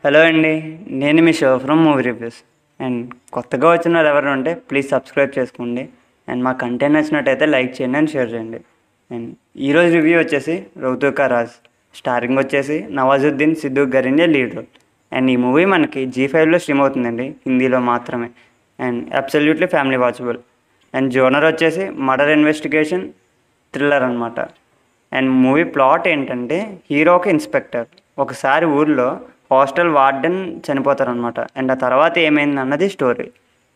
Hello అండి, నేను మీ show from movie reviews. And కొత్తగా వచ్చిన వాళ్ళు ఎవరైనా ఉంటే ప్లీజ్ సబ్స్క్రైబ్ చేసుకోండి. అండ్ మా కంటెంట్ నచ్చినట్టయితే లైక్ చేయండి అండ్ షేర్ చేయండి. అండ్ ఈరోజు రివ్యూ వచ్చేసి రౌతు కా రాజ్, స్టారింగ్ వచ్చేసి నవాజుద్దీన్ సిద్దిక్ గారిని లీడ్ రోల్. అండ్ ఈ మూవీ మనకి G5లో స్ట్రీమ్ అవుతుందండి, హిందీలో మాత్రమే. And absolutely family watchable. And genre వచ్చేసి మర్డర్ ఇన్వెస్టిగేషన్ థ్రిల్లర్ అనమాట. అండ్ మూవీ ప్లాట్ ఏంటంటే, హీరో ఒక ఇన్స్పెక్టర్ ఒకసారి ఊర్లో హాస్టల్ వార్డెన్ చనిపోతారనమాట. అండ్ ఆ తర్వాత ఏమైంది అన్నది స్టోరీ.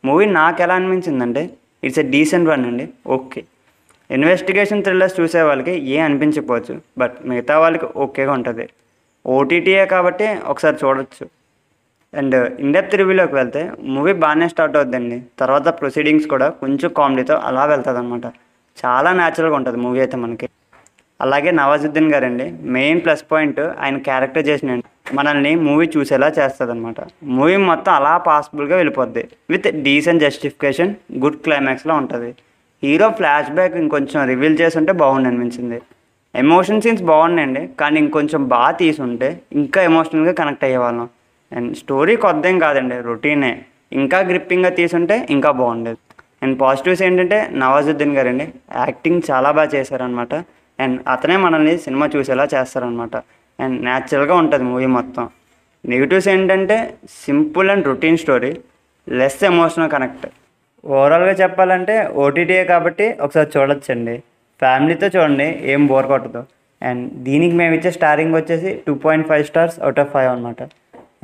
మూవీ నాకు ఎలా అనిపించిందంటే, ఇట్స్ ఎ డీసెంట్ వన్ అండి. ఓకే, ఇన్వెస్టిగేషన్ థ్రిల్లర్స్ చూసే వాళ్ళకి ఏం అనిపించకపోవచ్చు, బట్ మిగతా వాళ్ళకి ఓకేగా ఉంటుంది. ఓటీటీయే కాబట్టి ఒకసారి చూడొచ్చు. అండ్ ఇన్డెప్త్ రివ్యూలోకి వెళ్తే మూవీ బాగానే స్టార్ట్ అవుతుందండి. తర్వాత ప్రొసీడింగ్స్ కూడా కొంచెం కామెడీతో అలా వెళ్తుంది అనమాట. చాలా న్యాచురల్గా ఉంటుంది మూవీ అయితే మనకి. అలాగే నవాజుద్దీన్ గారండి, మెయిన్ ప్లస్ పాయింట్ ఆయన క్యారెక్టర్ చేసిన మనల్ని మూవీ చూసేలా చేస్తుంది అనమాట. మూవీ మొత్తం అలా పాసిబుల్గా వెళ్ళిపోద్ది విత్ డీసెంట్ జస్టిఫికేషన్, గుడ్ క్లైమాక్స్లో ఉంటుంది. హీరో ఫ్లాష్ బ్యాక్ ఇంకొంచెం రివీల్ చేసి ఉంటే బాగుంది అనిపించింది. ఎమోషన్ సీన్స్ బాగున్నాయండి, కానీ ఇంకొంచెం బాగా తీసుంటే ఇంకా ఎమోషనల్గా కనెక్ట్ అయ్యేవాళ్ళం. అండ్ స్టోరీ కొద్దేం కాదండి, రొటీనే. ఇంకా గ్రిప్పింగ్గా తీసుంటే ఇంకా బాగుండేది. అండ్ పాజిటివ్స్ ఏంటంటే నవాజుద్దీన్ గారండి, యాక్టింగ్ చాలా బాగా చేశారనమాట. అండ్ అతనే మనల్ని సినిమా చూసేలా చేస్తారనమాట. అండ్ న్యాచురల్గా ఉంటుంది మూవీ మొత్తం. నెగిటివ్స్ ఏంటంటే simple and routine story, less emotional connect. ఓవరాల్గా చెప్పాలంటే ఓటీటీయే కాబట్టి ఒకసారి చూడొచ్చండి. ఫ్యామిలీతో చూడండి, ఏం బోర్ కొట్టదు. అండ్ దీనికి మేము ఇచ్చే స్టారింగ్ వచ్చేసి 2.5 స్టార్స్ అవుట్ ఆఫ్ 5 అనమాట.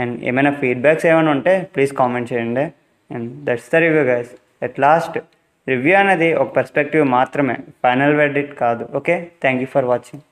అండ్ ఏమైనా ఫీడ్బ్యాక్స్ ఏమైనా ఉంటే ప్లీజ్ కామెంట్ చేయండి. And that's the review guys. At last, review అనేది ఒక పర్స్పెక్టివ్ మాత్రమే, ఫైనల్ వెర్డిక్ట్ కాదు. Okay, thank you for watching.